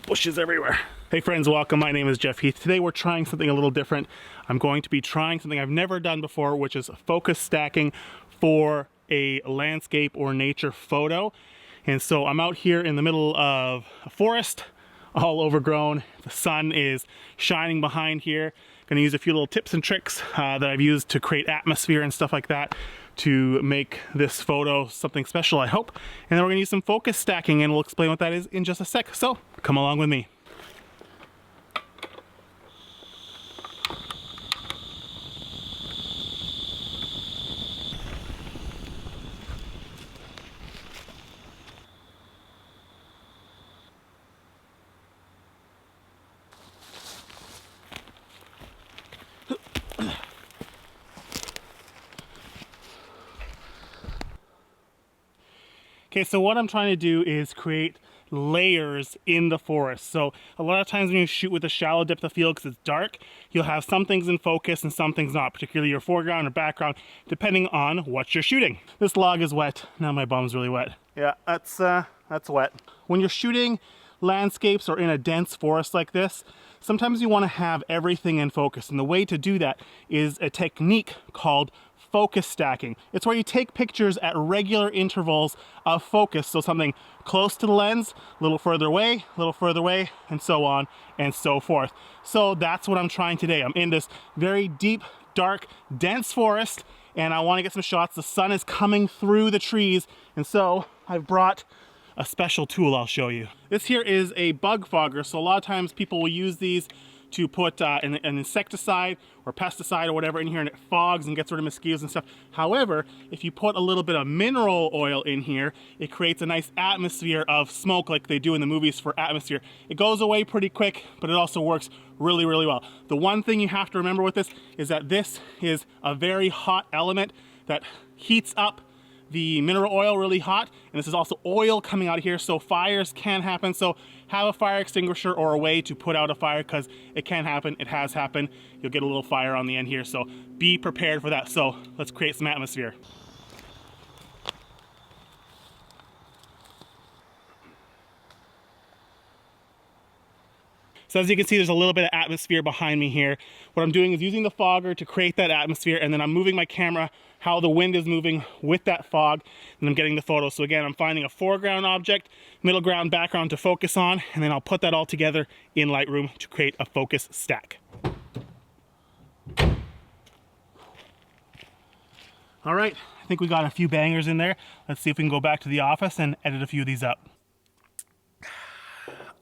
Bushes everywhere. Hey friends, welcome. My name is Jeff Heath. Today we're trying something a little different. I'm going to be trying something I've never done before, which is focus stacking for a landscape or nature photo. And so I'm out here in the middle of a forest, all overgrown. The sun is shining behind here. Going to use a few little tips and tricks that I've used to create atmosphere and stuff like that to make this photo something special, I hope. And then we're going to use some focus stacking, and we'll explain what that is in just a sec. So come along with me. Okay, so what I'm trying to do is create layers in the forest. So a lot of times when you shoot with a shallow depth of field, because it's dark, you'll have some things in focus and some things not, particularly your foreground or background, depending on what you're shooting. This log is wet. Now my bum's really wet. Yeah, that's wet. When you're shooting landscapes or in a dense forest like this, sometimes you want to have everything in focus. And the way to do that is a technique called focus stacking. It's where you take pictures at regular intervals of focus. So something close to the lens, a little further away, and so on and so forth. So that's what I'm trying today. I'm in this very deep, dark, dense forest, and I want to get some shots. The sun is coming through the trees, and so I've brought a special tool I'll show you. This here is a bug fogger. So a lot of times people will use these to put an insecticide or pesticide or whatever in here, and it fogs and gets rid of mosquitoes and stuff. However, if you put a little bit of mineral oil in here, it creates a nice atmosphere of smoke like they do in the movies for atmosphere. It goes away pretty quick, but it also works really, really well. The one thing you have to remember with this is that this is a very hot element that heats up the mineral oil really hot, and this is also oil coming out of here, so fires can happen. So have a fire extinguisher or a way to put out a fire, because it can happen. It has happened. You'll get a little fire on the end here, so be prepared for that. So let's create some atmosphere. So as you can see, there's a little bit of atmosphere behind me here. What I'm doing is using the fogger to create that atmosphere, and then I'm moving my camera how the wind is moving with that fog, and I'm getting the photo. So again, I'm finding a foreground object, middle ground, background to focus on, and then I'll put that all together in Lightroom to create a focus stack. All right, I think we got a few bangers in there. Let's see if we can go back to the office and edit a few of these up.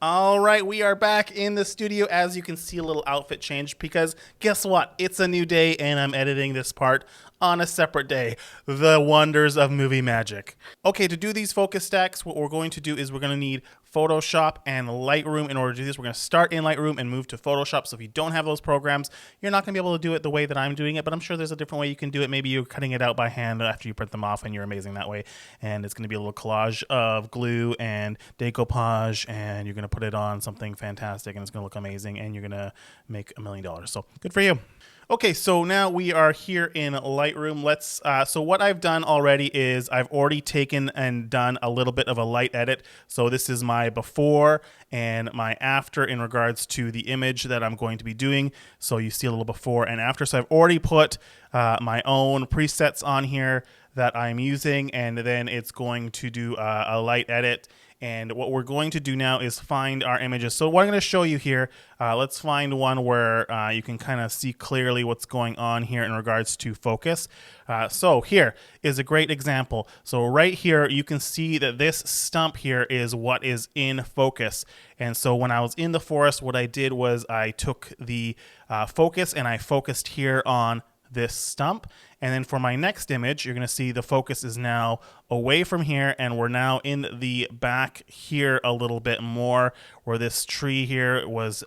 All right, we are back in the studio. As you can see, a little outfit change, because guess what? It's a new day and I'm editing this part on a separate day. The wonders of movie magic. Okay, to do these focus stacks, what we're going to do is we're going to need Photoshop and Lightroom. In order to do this, we're going to start in Lightroom and move to Photoshop. So if you don't have those programs, you're not going to be able to do it the way that I'm doing it, but I'm sure there's a different way you can do it. Maybe you're cutting it out by hand after you print them off and you're amazing that way. And it's going to be a little collage of glue and decoupage, and you're going to put it on something fantastic, and it's going to look amazing, and you're going to make $1 million. So good for you. Okay, so now we are here in Lightroom. So what I've done already is I've already taken and done a little bit of a light edit. So this is my before and my after in regards to the image that I'm going to be doing. So you see a little before and after. So I've already put my own presets on here that I'm using, and then it's going to do a light edit. And what we're going to do now is find our images. So what I'm going to show you here, let's find one where you can kind of see clearly what's going on here in regards to focus. So here is a great example. So right here, you can see that this stump here is what is in focus. And so when I was in the forest, what I did was I took the focus and I focused here on this stump. And then for my next image, you're going to see the focus is now away from here, and we're now in the back here a little bit more, where this tree here was,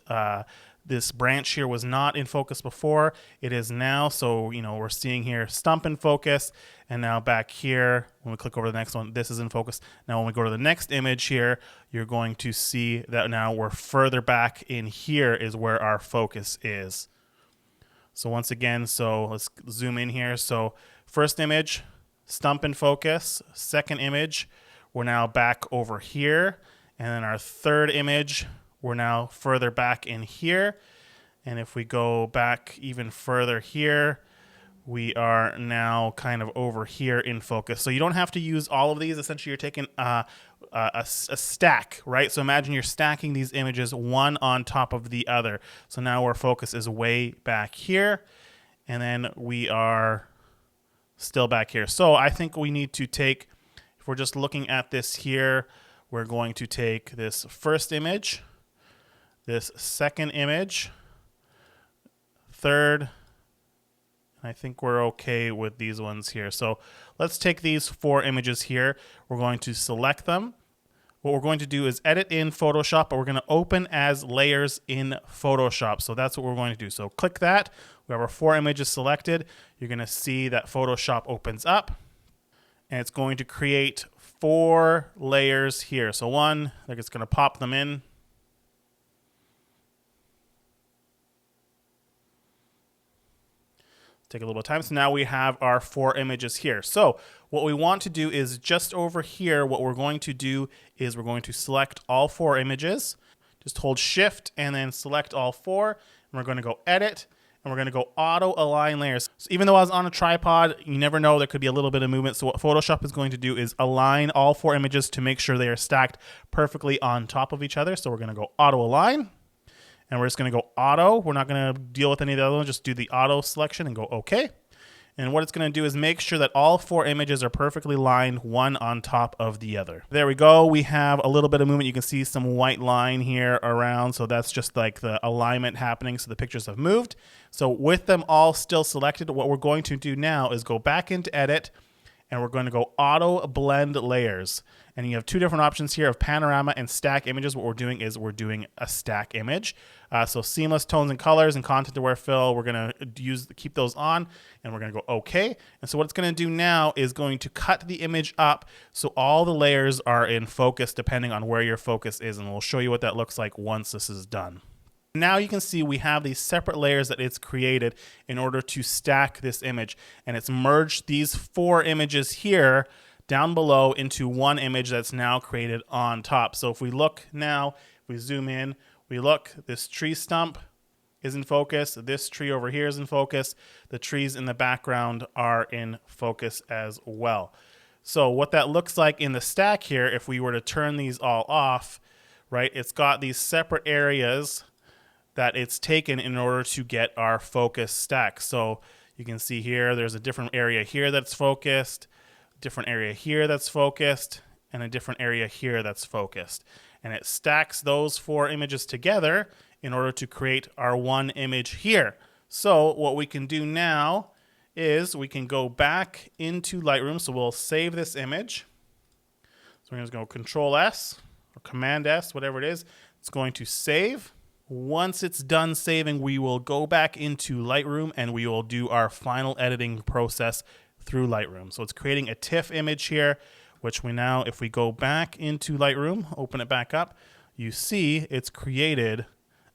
this branch here was not in focus before. It is now. So, you know, we're seeing here stump in focus, and now back here, when we click over the next one, this is in focus. Now when we go to the next image here, you're going to see that now we're further back in here is where our focus is. So once again, so let's zoom in here. So first image, stump in focus. Second image, we're now back over here. And then our third image, we're now further back in here. And if we go back even further here, we are now kind of over here in focus. So you don't have to use all of these. Essentially, you're taking a stack, right? So imagine you're stacking these images one on top of the other. So now our focus is way back here, and then we are still back here. So I think we need to take, if we're just looking at this here, we're going to take this first image, this second image, third, I think we're okay with these ones here. So let's take these 4 images here. We're going to select them. What we're going to do is edit in Photoshop, but we're going to open as layers in Photoshop. So that's what we're going to do. So click that. We have our 4 images selected. You're going to see that Photoshop opens up, and it's going to create 4 layers here. So one, like it's going to pop them in. Take a little bit of time. So now we have our 4 images here. So what we want to do is just over here, what we're going to do is we're going to select all 4 images. Just hold Shift and then select all 4. And we're going to go Edit, and we're going to go Auto Align Layers. So even though I was on a tripod, you never know, there could be a little bit of movement. So what Photoshop is going to do is align all 4 images to make sure they are stacked perfectly on top of each other. So we're going to go Auto Align. And we're just going to go auto. We're not going to deal with any of the other ones. Just do the auto selection and go OK. And what it's going to do is make sure that all 4 images are perfectly lined, one on top of the other. There we go. We have a little bit of movement. You can see some white line here around. So that's just like the alignment happening. So the pictures have moved. So with them all still selected, what we're going to do now is go back into Edit, and we're going to go Auto Blend Layers. And you have 2 different options here of panorama and stack images. What we're doing is we're doing a stack image. So seamless tones and colors and content aware fill, we're going to keep those on, and we're going to go OK. And so what it's going to do now is going to cut the image up so all the layers are in focus depending on where your focus is. And we'll show you what that looks like once this is done. Now you can see we have these separate layers that it's created in order to stack this image. And it's merged these 4 images here down below into one image that's now created on top. So if we look now, if we zoom in, we look, this tree stump is in focus. This tree over here is in focus. The trees in the background are in focus as well. So what that looks like in the stack here, if we were to turn these all off, right, it's got these separate areas that it's taken in order to get our focus stack. So you can see here, there's a different area here that's focused, different area here that's focused, and a different area here that's focused. And it stacks those 4 images together in order to create our one image here. So what we can do now is we can go back into Lightroom. So we'll save this image. So we're going to go Control S or Command S, whatever it is. It's going to save. Once it's done saving, we will go back into Lightroom and we will do our final editing process through Lightroom. So it's creating a TIFF image here, which we now, if we go back into Lightroom, open it back up, you see it's created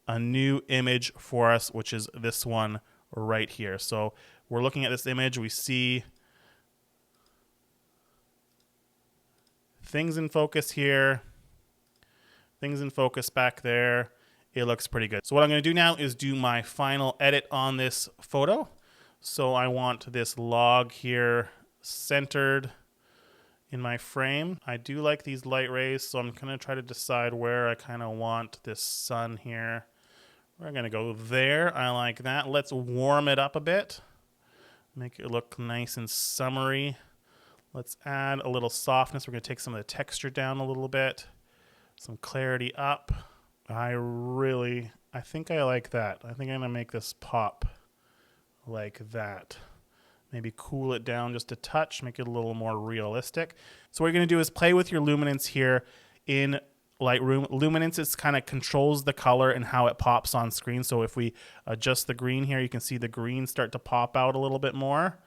a new image for us, which is this one right here. So we're looking at this image, we see things in focus here, things in focus back there. It looks pretty good. So what I'm going to do now is do my final edit on this photo. So I want this log here centered in my frame. I do like these light rays, so I'm going to try to decide where I kind of want this sun here. We're going to go there. I like that. Let's warm it up a bit. Make it look nice and summery. Let's add a little softness. We're going to take some of the texture down a little bit. Some clarity up. I think I like that. I think I'm going to make this pop like that. Maybe cool it down just a touch, make it a little more realistic. So what you're going to do is play with your luminance here in Lightroom. Luminance is kind of controls the color and how it pops on screen. So if we adjust the green here, you can see the green start to pop out a little bit more.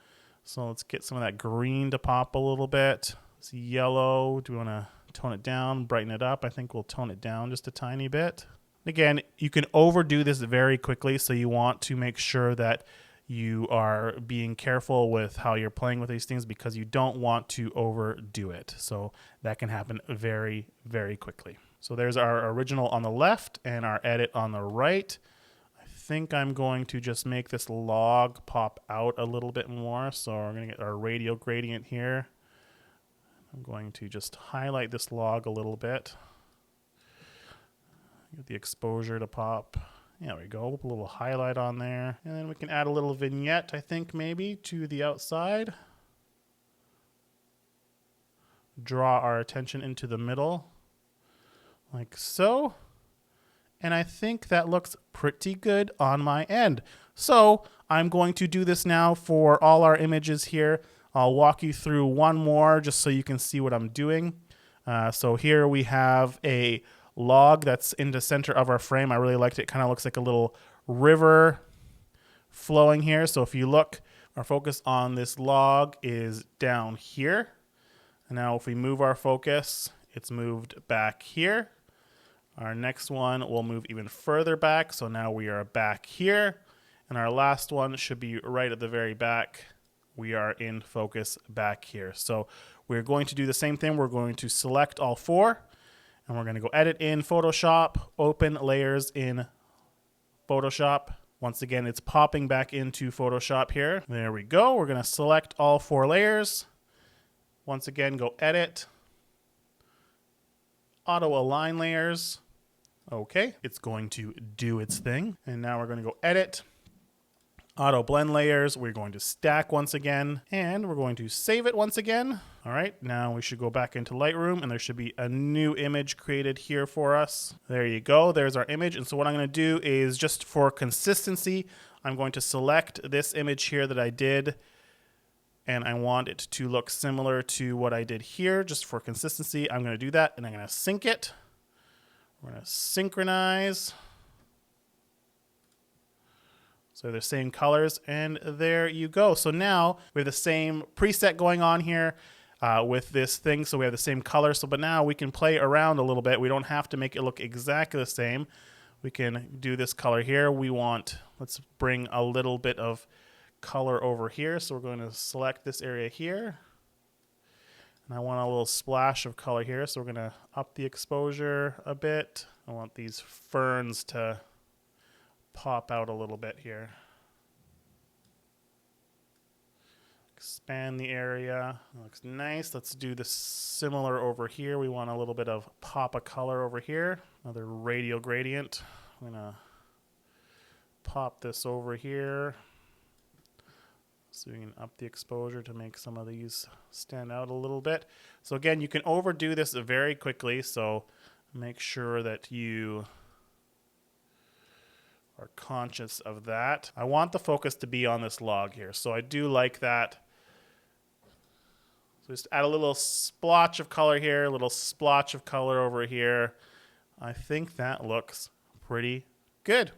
So let's get some of that green to pop a little bit. It's yellow. Do we want to tone it down, brighten it up? I think we'll tone it down just a tiny bit. Again, you can overdo this very quickly, so you want to make sure that you are being careful with how you're playing with these things because you don't want to overdo it. So that can happen very, very quickly. So there's our original on the left and our edit on the right. I think I'm going to just make this log pop out a little bit more. So we're going to get our radial gradient here. I'm going to just highlight this log a little bit. Get the exposure to pop. There we go, a little highlight on there. And then we can add a little vignette, I think, maybe, to the outside. Draw our attention into the middle, like so. And I think that looks pretty good on my end. So I'm going to do this now for all our images here. I'll walk you through one more just so you can see what I'm doing. So here we have a log that's in the center of our frame. I really liked it. It kind of looks like a little river flowing here. So if you look, our focus on this log is down here. And now if we move our focus, it's moved back here. Our next one will move even further back. So now we are back here. And our last one should be right at the very back. We are in focus back here. So we're going to do the same thing. We're going to select all four. And we're going to go edit in Photoshop, open layers in Photoshop. Once again, it's popping back into Photoshop here. There we go. We're going to select all four layers. Once again, go edit, auto align layers. Okay, it's going to do its thing. And now we're going to go edit, auto blend layers. We're going to stack once again, and we're going to save it once again. All right, now we should go back into Lightroom, and there should be a new image created here for us. There you go, there's our image. And so what I'm going to do is, just for consistency, I'm going to select this image here that I did, and I want it to look similar to what I did here. Just for consistency, I'm going to do that, and I'm going to sync it. We're going to synchronize. So they're the same colors, and there you go. So now we have the same preset going on here with this thing. So we have the same color. So, but now we can play around a little bit. We don't have to make it look exactly the same. We can do this color here. Let's bring a little bit of color over here. So we're going to select this area here. And I want a little splash of color here. So we're going to up the exposure a bit. I want these ferns to pop out a little bit here. Expand the area. Looks nice. Let's do this similar over here. We want a little bit of pop of color over here. Another radial gradient. I'm going to pop this over here. So we can up the exposure to make some of these stand out a little bit. So again, you can overdo this very quickly. So make sure that you are conscious of that. I want the focus to be on this log here. So I do like that. So just add a little splotch of color here, a little splotch of color over here. I think that looks pretty good.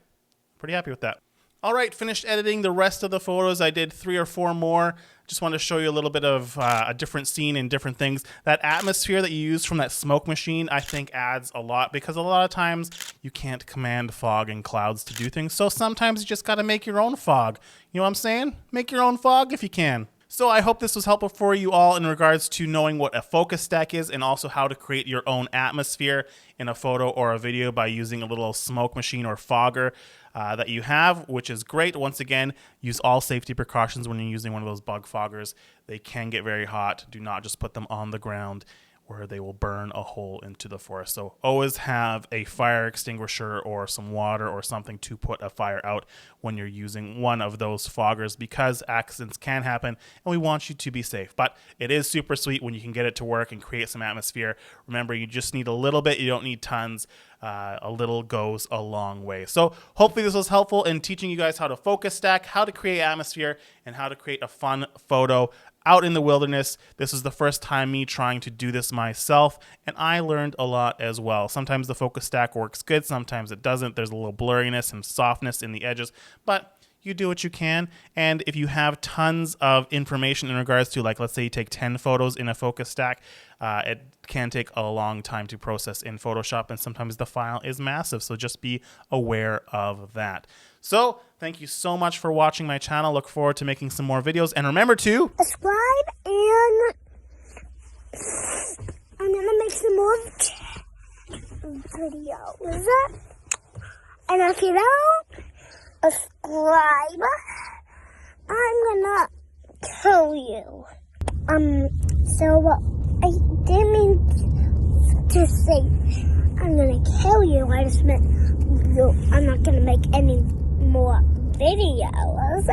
Pretty happy with that. All right, finished editing the rest of the photos. I did 3 or 4 more. Just want to show you a little bit of a different scene and different things. That atmosphere that you used from that smoke machine, I think adds a lot, because a lot of times you can't command fog and clouds to do things. So sometimes you just got to make your own fog. You know what I'm saying? Make your own fog if you can. So I hope this was helpful for you all in regards to knowing what a focus stack is, and also how to create your own atmosphere in a photo or a video by using a little smoke machine or fogger that you have, which is great. Once again, use all safety precautions when you're using one of those bug foggers. They can get very hot. Do not just put them on the ground, where they will burn a hole into the forest. So always have a fire extinguisher or some water or something to put a fire out when you're using one of those foggers, because accidents can happen and we want you to be safe. But it is super sweet when you can get it to work and create some atmosphere. Remember, you just need a little bit. You don't need tons. A little goes a long way. So hopefully this was helpful in teaching you guys how to focus stack, how to create atmosphere, and how to create a fun photo out in the wilderness. This is the first time me trying to do this myself, and I learned a lot as well. Sometimes the focus stack works good, sometimes it doesn't. There's a little blurriness and softness in the edges, but you do what you can. And if you have tons of information in regards to, like, let's say you take 10 photos in a focus stack, it can take a long time to process in Photoshop, and sometimes the file is massive. So just be aware of that. So thank you so much for watching my channel. Look forward to making some more videos, and remember to subscribe, and I'm gonna make some more videos. And if you don't subscribe, I'm gonna kill you. So I didn't mean to say I'm gonna kill you. I just meant I'm not gonna make any more videos.